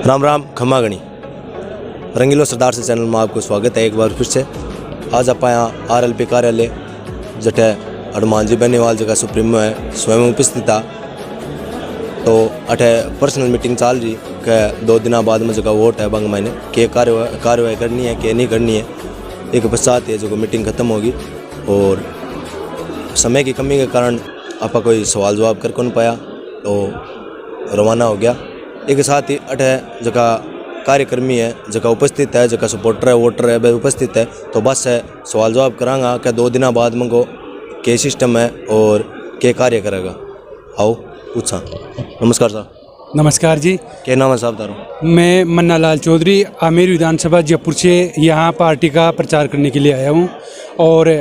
राम राम खम्मागणी रंगीलो सरदार से चैनल में आपको स्वागत है एक बार फिर से। आज आप यहाँ आरएलपी कार्यालय जटे हनुमान जी बेनीवाल जगह सुप्रीमो है स्वयं उपस्थित था। तो अठे पर्सनल मीटिंग चाल रही के 2 दिन बाद में जगह वोट है बंग मैंने के कार्यवाही करनी है कि नहीं करनी है। एक पश्चात है जो मीटिंग खत्म होगी और समय की कमी के कारण आपका कोई सवाल जवाब कर कौन पाया तो रवाना हो गया। एक साथ ही अठे जगह कार्यक्रमी है जगह उपस्थित है जगह सपोर्टर है वोटर है उपस्थित है तो बस है सवाल जवाब करांगा क्या 2 दिन बाद मंगो के सिस्टम है और के कार्य करेगा। आओ पूछा। नमस्कार साहब। नमस्कार जी। क्या नाम है साहब तारो? मैं मन्ना लाल चौधरी आमेर विधानसभा जयपुर से यहाँ पार्टी का प्रचार करने के लिए आया हूँ। और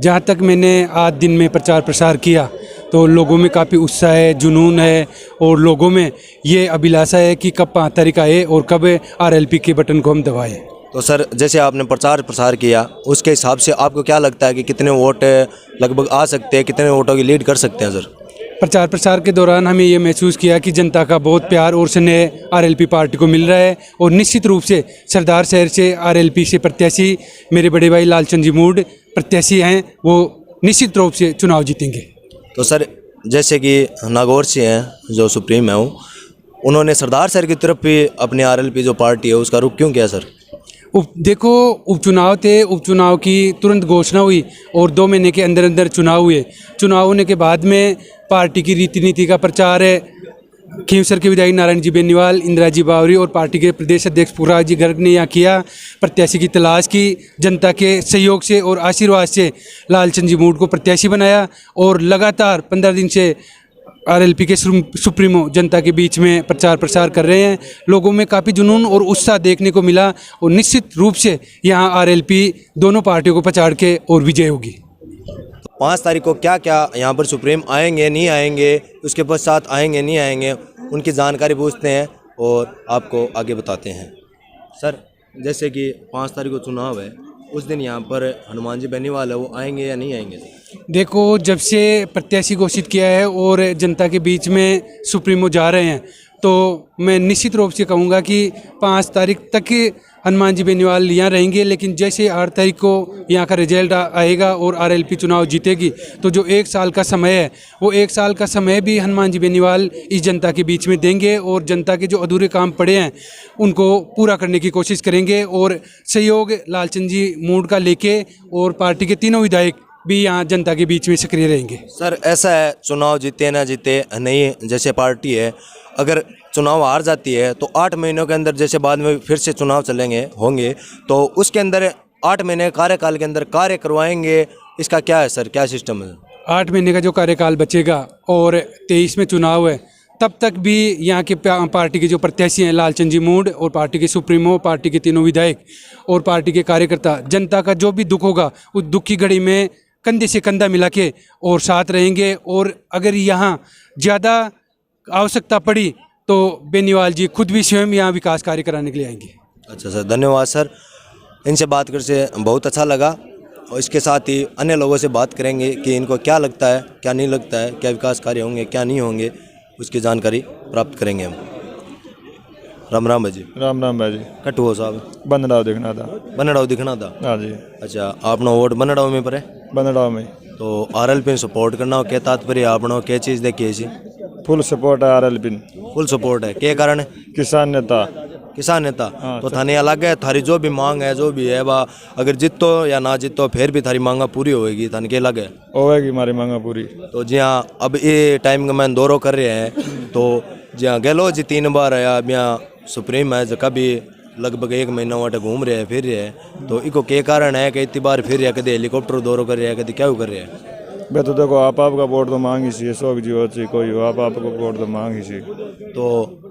जहाँ तक मैंने आज दिन में प्रचार प्रसार किया तो लोगों में काफ़ी उत्साह है, जुनून है और लोगों में ये अभिलाषा है कि कब 5 तारीख आए और कब आरएलपी के बटन को हम दबाएं। तो सर जैसे आपने प्रचार प्रसार किया उसके हिसाब से आपको क्या लगता है कि कितने वोट लगभग आ सकते हैं, कितने वोटों की लीड कर सकते हैं सर? प्रचार प्रसार के दौरान हमें ये महसूस किया कि जनता का बहुत प्यार और स्नेह आरएलपी पार्टी को मिल रहा है और निश्चित रूप से सरदार शहर से आरएलपी से प्रत्याशी मेरे बड़े भाई लालचंद जी मूड प्रत्याशी हैं, वो निश्चित रूप से चुनाव जीतेंगे। तो सर जैसे कि नागौर से हैं जो सुप्रीम है उन्होंने सरदार शहर की तरफ भी अपने आरएलपी जो पार्टी है उसका रुख क्यों किया सर? देखो उपचुनाव थे, उपचुनाव की तुरंत घोषणा हुई और 2 महीने के अंदर अंदर चुनाव हुए। चुनाव होने के बाद में पार्टी की रीति नीति का प्रचार है खींवसर के विधायक नारायण जी बेनीवाल, इंदिरा जी बावरी और पार्टी के प्रदेश अध्यक्ष पुखराज जी गर्ग ने यहाँ किया। प्रत्याशी की तलाश की, जनता के सहयोग से और आशीर्वाद से लालचंद जी मूड को प्रत्याशी बनाया और लगातार 15 दिन से आरएलपी के सुप्रीमो जनता के बीच में प्रचार प्रसार कर रहे हैं। लोगों में काफ़ी जुनून और उत्साह देखने को मिला और निश्चित रूप से यहाँ आरएलपी दोनों पार्टियों को पछाड़ के और विजय होगी। 5 तारीख को क्या क्या यहाँ पर सुप्रीम आएंगे नहीं आएंगे, उसके पश्चात आएंगे नहीं आएंगे, उनकी जानकारी पूछते हैं और आपको आगे बताते हैं। सर जैसे कि 5 तारीख को चुनाव है उस दिन यहाँ पर हनुमान जी बेनीवाल है वो आएंगे या नहीं आएंगे? देखो जब से प्रत्याशी घोषित किया है और जनता के बीच में सुप्रीमो जा रहे हैं तो मैं निश्चित रूप से कहूँगा कि 5 तारीख तक हनुमान जी बेनीवाल यहाँ रहेंगे, लेकिन जैसे 8 तारीख को यहाँ का रिजल्ट आएगा और आरएलपी चुनाव जीतेगी तो जो 1 साल का समय है वो 1 साल का समय भी हनुमान जी बेनीवाल इस जनता के बीच में देंगे और जनता के जो अधूरे काम पड़े हैं उनको पूरा करने की कोशिश करेंगे और सहयोग लालचंद जी मूड का लेके और पार्टी के तीनों विधायक भी यहाँ जनता के बीच में सक्रिय रहेंगे। सर ऐसा है चुनाव जीते ना जीते नहीं, जैसे पार्टी है अगर चुनाव हार जाती है तो 8 महीनों के अंदर जैसे बाद में फिर से चुनाव होंगे तो उसके अंदर 8 महीने कार्यकाल के अंदर कार्य करवाएंगे, इसका क्या है सर, क्या सिस्टम है? 8 महीने का जो कार्यकाल बचेगा और 23 में चुनाव है तब तक भी यहाँ के पार्टी के जो प्रत्याशी हैं लालचंद जी मूड और पार्टी के सुप्रीमो, पार्टी के तीनों विधायक और पार्टी के कार्यकर्ता जनता का जो भी दुख होगा उस दुख की घड़ी में कंधे से कंधा मिला के और साथ रहेंगे। और अगर यहाँ ज़्यादा आवश्यकता पड़ी तो बेनीवाल जी खुद भी स्वयं यहाँ विकास कार्य कराने के लिए आएंगे। अच्छा सर, धन्यवाद सर। इनसे बात कर से बहुत अच्छा लगा और इसके साथ ही अन्य लोगों से बात करेंगे कि इनको क्या लगता है क्या नहीं लगता है, क्या विकास कार्य होंगे क्या नहीं होंगे, उसकी जानकारी प्राप्त करेंगे हम। राम राम भाजी। राम राम भाजी। कट हो साहब? बनड़ाव दिखना था। बनड़ाव दिखना था? हाँ जी। अच्छा, आपनो वोट बनड़ाव में पड़े? बनड़ाव में। तो आरएलपी सपोर्ट करना हो क्या तात्पर्य आपनो, क्या चीज़ देखिए जी? फुल सपोर्ट है आरएलपी। फुल सपोर्ट है, क्या कारण? किसान नेता। किसान नेता। हाँ, तो थाने अलग है, थारी जो भी मांग है जो भी है बा अगर जीतो या ना जीतो फिर भी थारी मांगा पूरी होएगी, थाने के अलग है? होएगी हमारी मांगा पूरी। तो जी हाँ, अब ये टाइम का मैं दौरो कर रहे हैं तो जी हाँ गहलोत जी 3 बार आया, अब यहाँ सुप्रीम है जो कभी लगभग 1 महीना वाटे घूम रहे हैं फिर रहे हैं, तो इको के कारण है कि इतनी बार फिर रहे, कभी हेलीकॉप्टर दौरो कर रहे हैं, कभी क्या कर रहे हैं। मैं तो देखो आपका वोट तो मांगी सी, शौक जी हो ची कोई आपको वोट तो मांगी सी। तो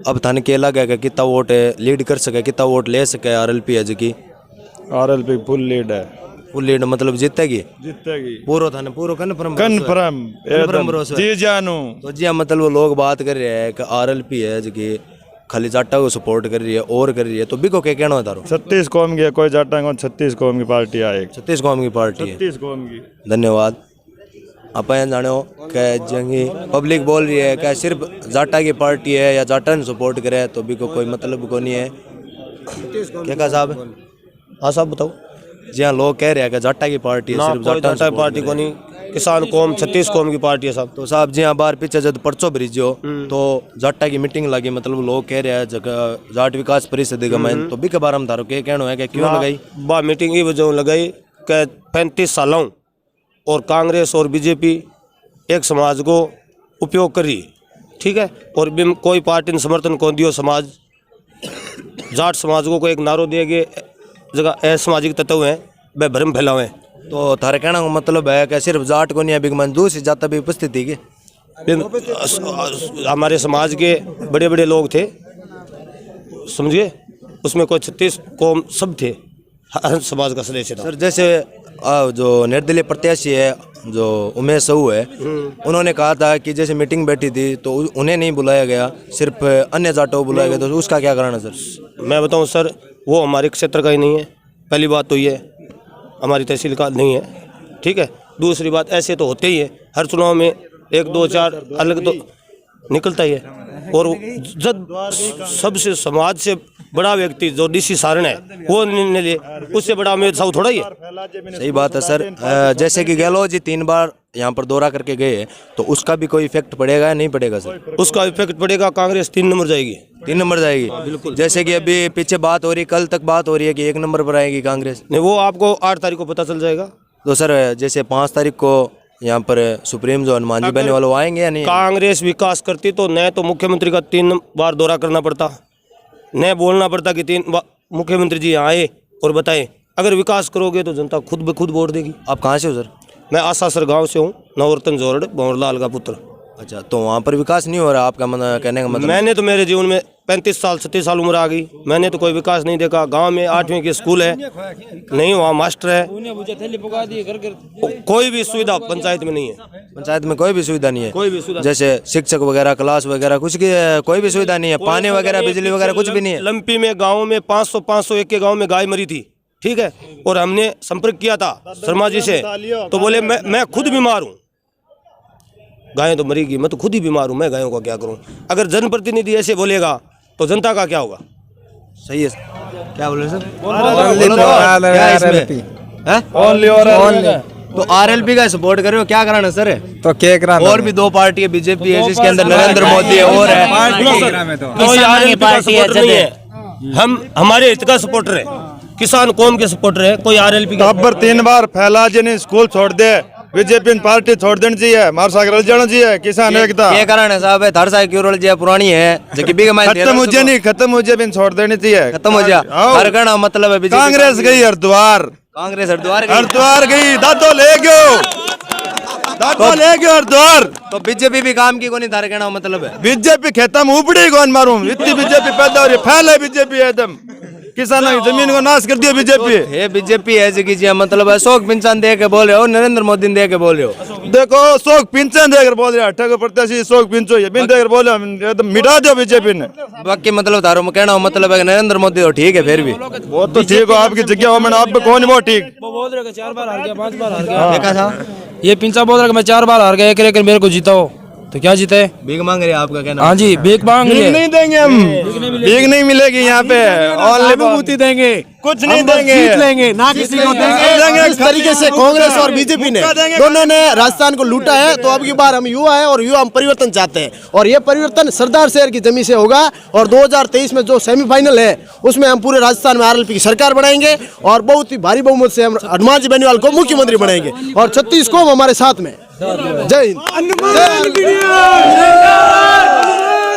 अब थाने के अलग है कि कितना वोट लीड कर सके, कितना वोट ले सके आरएलपी है जी? आरएलपी फुल लीड है। फुल लीड मतलब जीतेगी? जीतेगी पूरा थाने पूरा कन्फर्म जी जानू। तो जी मतलब वो लोग बात कर रहे हैं कि आरएलपी है जी खाली जाटा को सपोर्ट कर रही है और कर रही है, तो बिको क्या कहना है तारो? 36 कौम की कोई जाटा को 36 कौम की पार्टी आए। 36 कौम की पार्टी है। 36 कौम की। धन्यवाद। आप जाने हो कि जंगी पब्लिक बोल रही है कि सिर्फ जाटा की पार्टी है या जाटा ने सपोर्ट करे तो भी को कोई मतलब को नहीं है। क्या कहा साहब? हाँ साहब बताओ। जी हाँ, लोग कह रहे हैं कि जाटा की पार्टी है, सिर्फ जाटा की पार्टी को नहीं, किसान कौम 36 कौम की पार्टी है साहब। तो साहब जी हाँ, बार पीछे जब परचो ब्रिज हो तो जाटा की मीटिंग लगी, मतलब लोग कह रहे हैं जगह जाट विकास परिषद गमन तो भी के बारे में तारो के कहना है कि क्यों लगाई बा मीटिंग ये वजह लगाई कि 35 सालों और कांग्रेस और बीजेपी एक समाज को उपयोग कर रही है, ठीक है, और कोई पार्टी ने समर्थन कौन दियो, समाज जाट समाज को एक नारो दिए गए जगह असामाजिक तत्व हैं वह भ्रम फैलावे। तो थारे कहना का मतलब है कि सिर्फ जाट को नहीं, बिगमन दूसरी जाता भी उपस्थित थी कि हमारे समाज के बड़े बड़े लोग थे, समझिए, उसमें कोई 36 कौम सब थे, हर समाज का सदस्य था। सर जैसे जो निर्दलीय प्रत्याशी है जो उमेश साहू है, उन्होंने कहा था कि जैसे मीटिंग बैठी थी तो उन्हें नहीं बुलाया गया, सिर्फ अन्य जाटों को बुलाया गया, तो उसका क्या कारण है सर? मैं बताऊं सर, वो हमारे क्षेत्र का ही नहीं है, पहली बात तो ये हमारी तहसील का नहीं है, ठीक है। दूसरी बात, ऐसे तो होते ही है, हर चुनाव में 1 2 4 अलग तो निकलता ही है। और जब सबसे समाज से बड़ा व्यक्ति जो डीसी सारण है वो निर्णय ले, उससे बड़ा अमित साहू थोड़ा ही है। सही बात है सर। जैसे कि गहलोत जी 3 बार यहाँ पर दौरा करके गए, तो उसका भी कोई इफेक्ट पड़ेगा या नहीं पड़ेगा सर? उसका इफेक्ट पड़ेगा, कांग्रेस 3 नंबर जाएगी। 3 नंबर जाएगी बिल्कुल। जैसे कि अभी पीछे बात हो रही, कल तक बात हो रही है कि 1 नंबर पर आएगी कांग्रेस। नहीं, वो आपको 8 तारीख को पता चल जाएगा। तो सर जैसे 5 तारीख को यहाँ पर सुप्रीम जो हनुमान जी बहने वाले आएंगे या नहीं? कांग्रेस विकास करती तो न तो मुख्यमंत्री का 3 बार दौरा करना पड़ता, न बोलना पड़ता कि 3 मुख्यमंत्री जी यहाँ आए और बताएं। अगर विकास करोगे तो जनता खुद ब खुद वोट देगी। आप कहाँ से हो सर? मैं आसासर गांव से हूँ, नवरत्न जोरड, भंवरलाल का पुत्र। अच्छा, तो वहाँ पर विकास नहीं हो रहा आपका कहने का मतलब? मैंने तो मेरे जीवन में 35 साल 37 साल उम्र आ गई, मैंने तो कोई विकास नहीं देखा। गांव में 8वीं के स्कूल है नहीं, वहाँ मास्टर है, कोई भी सुविधा पंचायत में नहीं है। पंचायत में कोई भी सुविधा नहीं है? कोई भी सुविधा, जैसे शिक्षक वगैरह, क्लास वगैरह, कुछ की कोई भी सुविधा नहीं है? पानी वगैरह, बिजली वगैरह कुछ भी नहीं है? लंपी में गाँव में 501 के गाँव में गाय मरी थी, ठीक है, और हमने संपर्क किया था शर्मा जी से, तो बोले मैं खुद बीमार हूँ, गायें तो मरेगी, मैं तो खुद ही बीमार हूँ, मैं गायों का क्या करूँ। अगर जनप्रतिनिधि ऐसे बोलेगा तो जनता का क्या होगा? सही है। क्या बोल रहे सर? तो आरएलपी का सपोर्ट कर रहे हो, क्या कराना सर? तो क्या कराना? और भी 2 पार्टी है, बीजेपी है जिसके अंदर नरेंद्र मोदी और है। हम हमारे हित का सपोर्टर है, किसान कौम के सपोर्टर है, कोई आरएलपी का। टब्बर 3 बार फैला जी स्कूल छोड़ दे, बीजेपी पार्टी छोड़ देनी चाहिए, मार सागर रल जाना चाहिए, किसान एकता। ये कारण है साहब, थार साइड क्यों रल जाए, पुरानी है खत्म हो जाए, खत्म हो जाए, छोड़ देनी चाहिए, खत्म हो जाए। हर कहना मतलब है कांग्रेस गई हरिद्वार, कांग्रेस हरिद्वार गई, दादो ले गयो, दादो ले गयो हरिद्वार। तो बीजेपी भी काम की को नहीं, थारे कहना मतलब है बीजेपी खेतम उपड़ी कौन मारूं, इतनी बीजेपी पैदा हो रही, फैले बीजेपी एकदम, किसानों की जमीन को नाश कर दिया बीजेपी। है बीजेपी ऐसे कीजिए, मतलब अशोक पिंचन दे के बोल रहे हो, नरेंद्र मोदी दे के बोल रहे हो। देखो अशोक पिंचन देकर बोल रहे, ठग प्रत्याशी अशोक पिंचो ये बिन देकर बोले, एकदम मिटा दो बीजेपी ने। बाकी मतलब तारो में कहना मतलब है कि नरेंद्र मोदी तो ठीक है, फिर भी वो तो ठीक हो, आपकी जगह हो, मैंने आप कौन वो ठीक बोल रहे 4 बार हार गया, 5 बार हार गया। देखा था ये पिंचा बोल रहा है कि मैं 4 बार हार गया, एक मेरे को जीता हो तो क्या जीते? भीख मांग रहे आपका कहना? हाँ जी, भीख मांग रहे। नहीं देंगे हम, भीख नहीं मिलेगी यहाँ पे, अनुभूति देंगे, कुछ नहीं देंगे, जीत लेंगे, ना किसी को देंगे। इस तरीके से कांग्रेस और बीजेपी ने दोनों ने राजस्थान को लूटा है, तो अब की बार हम युवा है और युवा हम परिवर्तन चाहते हैं, और ये परिवर्तन सरदार शहर की जमीन से होगा। और 2023 में जो सेमीफाइनल है उसमें हम पूरे राजस्थान में आरएलपी की सरकार बनाएंगे और बहुत ही भारी बहुमत से हम हनुमान जी बेनीवाल को मुख्यमंत्री बनाएंगे, और 36 को हमारे साथ में। जय हिंद।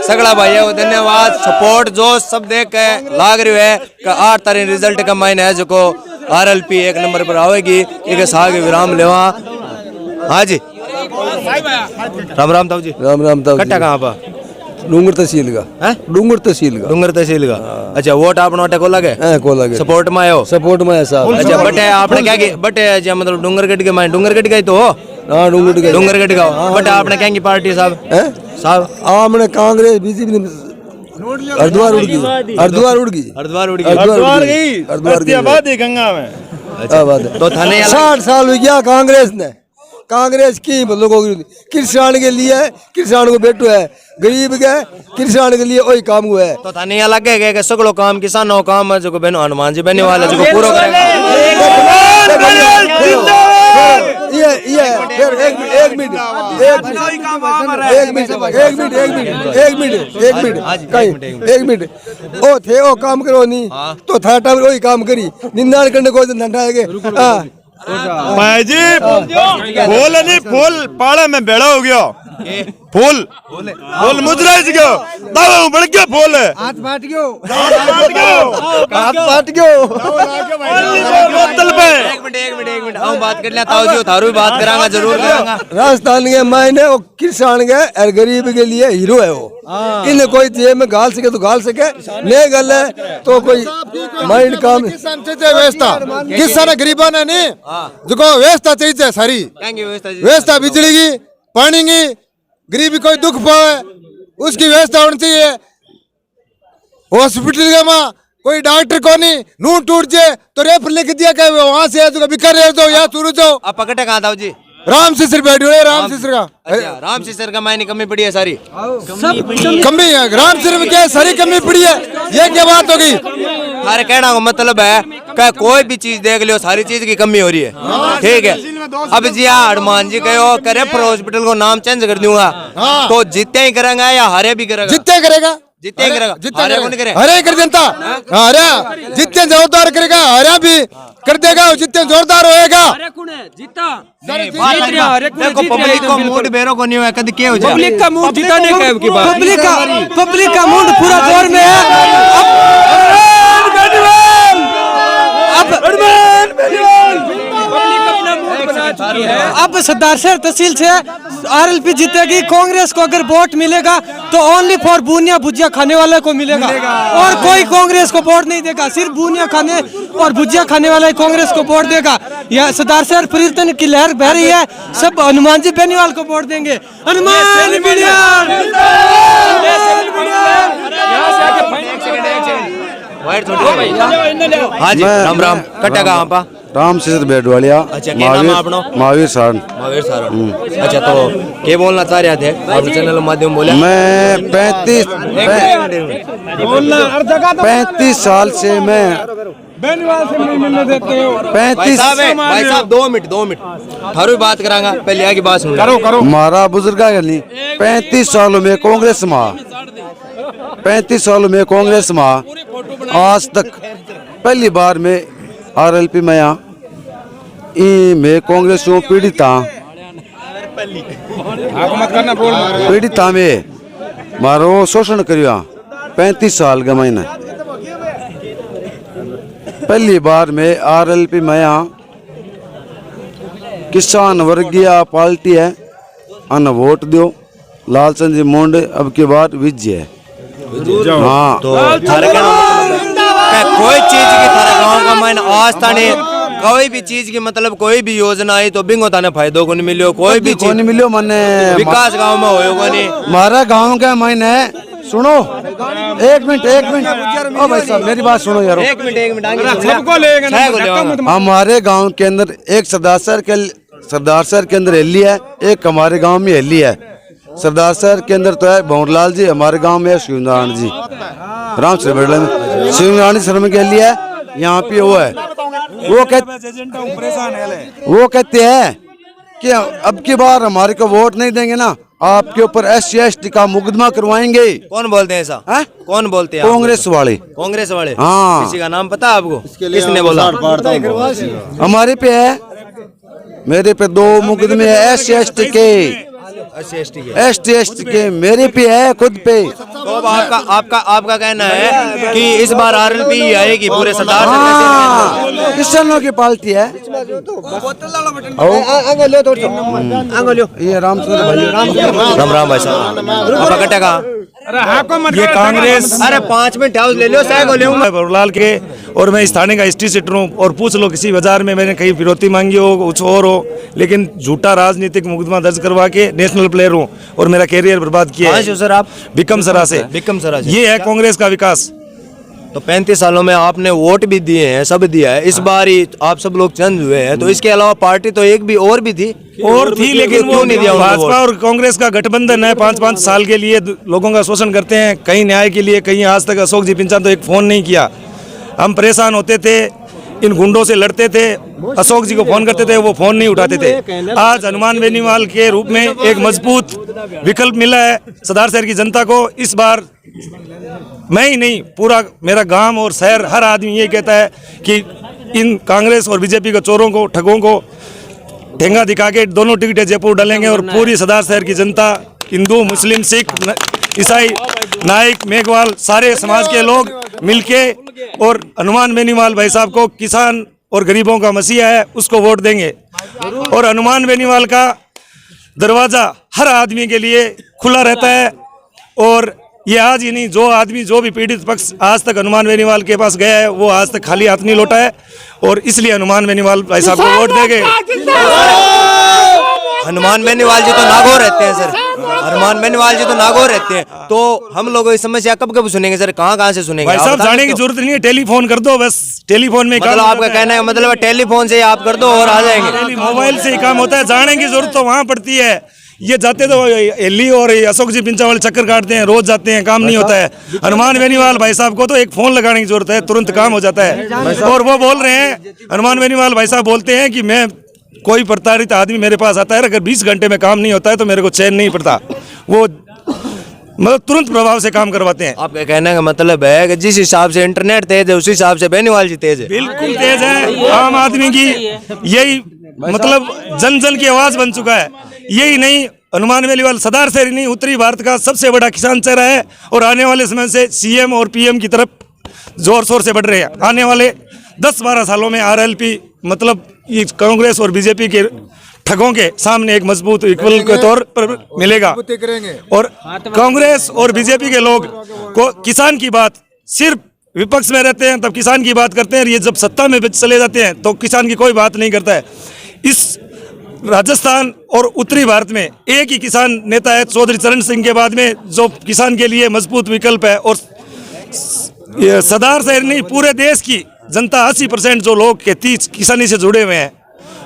सगड़ा भाई वो धन्यवाद, सपोर्ट जो सब देख के लाग रही है कि 8 तारीख रिजल्ट का मायने है जो आरएलपी 1 नंबर पर आवेगी। एक साग विराम लेवा। हाँ जी, राम राम ताऊ जी। राम राम ताऊ। कट्टा कहाँ पा? डूंगर तहसील का है, डूंगर तहसील का। डूंगर तहसील का। अच्छा, वोट आप नोटे को लगे? को लगे, सपोर्ट में आयो? सपोर्ट में साहब। अच्छा, बटे आपने क्या की बटे जी, मतलब डूंगरगढ़ के मायने डूंगरगढ़ का तो हो? हाँ, डूंगरगढ़ का। बटे आपने क्या की पार्टी साहब? साहब हमने कांग्रेस बीजेपी हरिद्वार उड़ गई, हरिद्वार उड़ गई, हरिद्वार उड़ गई, हरिद्वार गंगा में। अच्छा बात है। तो थाने 60 साल हो गया कांग्रेस ने, कांग्रेस की लोगों की किसान के लिए है, किसान को बेटो है, गरीब के किसान के लिए वही काम हुआ है। तो थाने यहाँ लग गए कि सगड़ो काम किसानों काम है जो बहनो हनुमान जी बहने वाले जो पूरा करेंगे। ये फिर एक मिनट ओ थे ओ काम करो नहीं तो था टाइम वही काम करी निंदा करने को धंधा है के भाई जी फूल नहीं फूल पाड़ा में बेड़ा हो गया फूल फूल मुजरा गयो दावा बढ़ गया फूल हाथ फाट गयो बोतल पे एक मिनट हम बात कर लेता हूँ थारू भी बात करांगा जरूर करांगा। राजस्थान के मायने वो किसान के और गरीब के लिए हीरो है वो। इन्हें कोई जेब में गाल सके तो गाल सके नहीं गल है तो कोई माइंड काम व्यवस्था किसान गरीबा ने नहीं जो व्यवस्था चाहिए सारी व्यवस्था बिजली की पानी की गरीबी कोई दुख पाए उसकी व्यवस्था होनी चाहिए। हॉस्पिटल के माँ कोई डॉक्टर को नहीं नून टूट जाए तो रेफर लिख दिया कि वहां से बिकर रहे तो या शुरू जाओ। आप पकड़े कहाँ था जी? राम सिसर बैठे हुए राम सिसर का अच्छा, राम सिसर का मायने कमी पड़ी है सारी कमी है राम सिसर में क्या सारी कमी पड़ी है ये क्या बात होगी? हमारे कहना का मतलब है कि कोई भी चीज देख लियो सारी चीज की कमी हो रही है ठीक है। अब जी हाँ हनुमान जी कहो करे पर हॉस्पिटल को नाम चेंज कर दूंगा तो जीते ही करेंगे या हारे भी करेगा? जितने करेगा जीते ही करेगा हारे को नहीं करे हरे कर जनता हरे जितने जोरदार करेगा हरा भी कर देगा जितने जोरदार होएगा। देखो पब्लिक को मूड बेरो को नहीं हुआ कभी क्या हो जाए पब्लिक का मूड जिताने का पब्लिक का मूड पूरा जोर में है। अब सरदारसर तहसील से आरएलपी जीतेगी। कांग्रेस को अगर वोट मिलेगा तो ओनली फॉर बुनिया भुजिया खाने वाले को मिलेगा और कोई कांग्रेस को वोट नहीं देगा। सिर्फ बुनिया खाने और भुजिया खाने वाला कांग्रेस को वोट देगा। यह सरदारसर परिवर्तन की लहर बह रही है। सब हनुमान जी बेनीवाल को वोट देंगे। हनुमान बेनीवाल हाँ जी राम राम कटा कहाँ पा राम सिसर बेडवालिया। अच्छा क्या नाम है अपना? महावीर सारण। महावीर सारण। अच्छा तो क्या बोलना चाह रहे थे आप चैनल माध्यम बोले? मैं 35 साल से मैं 35 भाई साहब 2 मिनट थारू बात करांगा पहले आगे बात सुन करो हमारा बुजुर्ग नहीं 35 सालों में कांग्रेस में 35 सालों में कांग्रेस में आज तक पहली बार में आरएलपी में मैं कांग्रेस को पीड़िता में मारो शोषण करिया 35 साल का महीना पहली बार में आरएलपी में किसान वर्गीय पार्टी है अन वोट दो लालचंद जी मोंडे अब की बार विजय है। हाँ तो कोई चीज की थारा गांव का मैंने आज ताने कोई भी चीज की मतलब कोई भी योजना आई तो बिंगो ताने फायदो को नहीं मिलियो कोई भी चीज नहीं मिलियो मने विकास गांव में होयो को नहीं। हमारा गांव का मैंने सुनो एक मिनट ओ भाई साहब मेरी बात सुनो यार एक मिनट सबको लेंगे। हमारे गांव के अंदर एक सरदार सर के अंदर हेली है एक हमारे गांव में हेली है। सरदार सर के अंदर तो है भंवरलाल जी हमारे गांव में है शिवनारायण जी राम से में शिवनारायण शर्मा के लिए यहाँ पे वो है वो कहते हैं कि अब की बार हमारे को वोट नहीं देंगे ना आपके ऊपर SC/ST का मुकदमा करवाएंगे। कौन बोलते हैं ऐसा? कौन बोलते हैं? कांग्रेस वाले। कांग्रेस वाले? हाँ। किसी का नाम पता है आपको? किसने बोला? हमारे पे है मेरे पे 2 मुकदमे है SC/ST के ST के मेरे पे है खुद पे। तो आपका कहना है कि इस बार आरएलपी आएगी पूरे सरदार किसानों की पार्टी है। ये राम राम भाई साहब कटेगा ये कांग्रेस अरे 5 मिनट हाउस ले लो सह को ले भंवरलाल के और मैं स्थानीय का हिस्ट्री सीटर हूँ और पूछ लो किसी बाजार में मैंने कहीं फिरौती मांगी हो कुछ और हो लेकिन झूठा राजनीतिक मुकदमा दर्ज करवा के नेशनल प्लेयर हूँ और मेरा कैरियर बर्बाद किया है। सर आप बिकम सरा से बिकम सरा ये है कांग्रेस का विकास तो 35 सालों में आपने वोट भी दिए हैं, सब दिया है, इस बार ही आप सब लोग चेंज हुए हैं, तो इसके अलावा पार्टी तो एक भी और भी थी लेकिन क्यों नहीं दिया उनको भाजपा और कांग्रेस का गठबंधन है, 5-5 साल के लिए लोगों का शोषण करते हैं, कहीं न्याय के लिए, कहीं आज तक अशोक जी पिंचा तो एक फोन नहीं किया। हम परेशान होते थे, इन गुंडों से लड़ते थे, अशोक जी को फोन करते थे, वो फोन नहीं उठाते थे। आज हनुमान बेनीवाल के रूप में एक मजबूत विकल्प मिला है सरदार शहर की जनता को। इस बार मैं ही नहीं, पूरा मेरा गांव और शहर, हर आदमी ये कहता है कि इन कांग्रेस और बीजेपी के चोरों को, ठगों को ठेंगा दिखा के दोनों टिकटें जयपुर डालेंगे और पूरी सरदार शहर की जनता, हिंदू, मुस्लिम, सिख, ईसाई, नाइक, मेघवाल, सारे समाज के लोग मिलके और हनुमान बेनीवाल भाई साहब को, किसान और गरीबों का मसीहा है, उसको वोट देंगे। और हनुमान बेनीवाल का दरवाजा हर आदमी के लिए खुला रहता है। और ये आज ही नहीं, जो आदमी, जो भी पीड़ित पक्ष आज तक हनुमान बेनीवाल के पास गया है, वो आज तक खाली हाथ नहीं लौटा है। और इसलिए हनुमान बेनीवाल भाई साहब को वोट देंगे। हनुमान बेनीवाल जी तो नागौर रहते हैं सर, हनुमान बेनीवाल जी तो नागौर रहते हैं, तो हम लोगों की समस्या कब कब सुनेंगे सर, कहाँ से सुनेंगे? भाई साहब जाने की जरूरत नहीं है, टेलीफोन कर दो बस, टेलीफोन में मतलब आपका कहना है मतलब टेलीफोन से आप कर दो और आ जाएंगे? मोबाइल से ही काम होता है, जाने की जरूरत तो वहाँ पड़ती है। ये जाते तो एली और अशोक जी पिंचा वाले चक्कर काटते हैं, रोज जाते हैं, काम नहीं होता है। हनुमान बेनीवाल भाई साहब को तो एक फोन लगाने की जरूरत है, तुरंत काम हो जाता है। और वो बोल रहे हैं, हनुमान बेनीवाल भाई साहब बोलते हैं कि मैं, कोई प्रताड़ित आदमी मेरे पास आता है, अगर 20 घंटे में काम नहीं होता है तो मेरे को चैन नहीं पड़ता। वो मतलब तुरंत प्रभाव से काम करवाते हैं। आपका कहने का मतलब है कि जिस हिसाब से इंटरनेट तेज है उसी हिसाब से बेनीवाल जी तेज है? बिल्कुल तेज है। आम आदमी की यही मतलब जन जन की आवाज बन चुका है। यही नहीं, हनुमान बेनीवाल सरदार शहर नहीं, उत्तरी भारत का सबसे बड़ा किसान चेहरा है। और आने वाले समय से सीएम और पीएम की तरफ जोर शोर से बढ़ रहे हैं। आने वाले 10-12 सालों में आरएलपी मतलब ये कांग्रेस और बीजेपी के ठगों के सामने एक मजबूत विकल्प के तौर पर मिलेगा। और कांग्रेस और बीजेपी के लोग को किसान की बात, सिर्फ विपक्ष में रहते हैं तब किसान की बात करते हैं, और ये जब सत्ता में चले जाते हैं तो किसान की कोई बात नहीं करता है। इस राजस्थान और उत्तरी भारत में एक ही किसान नेता है चौधरी चरण सिंह के बाद में, जो किसान के लिए मजबूत विकल्प है। और ये सरदार शहर नहीं, पूरे देश की जनता 80% जो लोग खेती किसानी से जुड़े हुए हैं,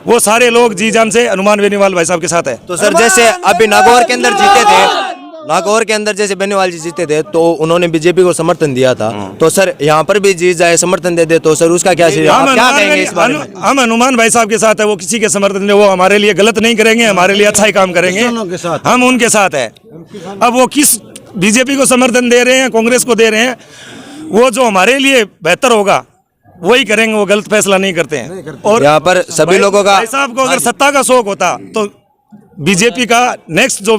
वो सारे लोग जी जान से हनुमान बेनीवाल भाई साहब के साथ है। तो सर जैसे अभी नागौर के अंदर जीते थे, नागौर के अंदर जैसे बेनीवाल जी जीते थे तो उन्होंने बीजेपी को समर्थन दिया था, तो सर यहाँ पर भी जीत जाए, समर्थन दे दे तो सर उसका क्या कहेंगे इस बारे में? हम हनुमान भाई साहब के साथ है, वो किसी के समर्थन दे, वो हमारे लिए गलत नहीं करेंगे, हमारे लिए अच्छा ही काम करेंगे, हम उनके साथ है। अब वो किस बीजेपी को समर्थन दे रहे हैं, कांग्रेस को दे रहे हैं, वो जो हमारे लिए बेहतर होगा वही करेंगे, वो गलत फैसला नहीं करते हैं। और यहाँ पर सभी लोगों का, भाई साहब को अगर सत्ता का शौक होता तो बीजेपी का नेक्स्ट जो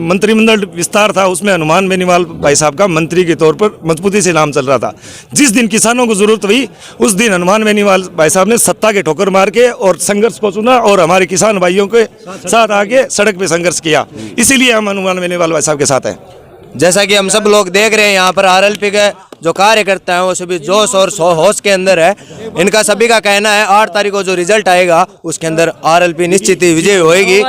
मंत्रिमंडल विस्तार था उसमें हनुमान बेनीवाल भाई साहब का मंत्री के तौर पर मजबूती से नाम चल रहा था। जिस दिन किसानों को जरूरत हुई उस दिन हनुमान बेनीवाल भाई साहब ने सत्ता के ठोकर मार के और संघर्ष को चुना और हमारे किसान भाइयों के साथ आके सड़क पे संघर्ष किया। इसीलिए हम हनुमान बेनीवाल भाई साहब के साथ हैं। जैसा कि हम सब लोग देख रहे हैं यहाँ पर आरएलपी के जो कार्यकर्ता हैं वो सभी जोश और होश के अंदर है। इनका सभी का कहना है 8 तारीख को जो रिजल्ट आएगा उसके अंदर आरएलपी निश्चित ही विजय होएगी।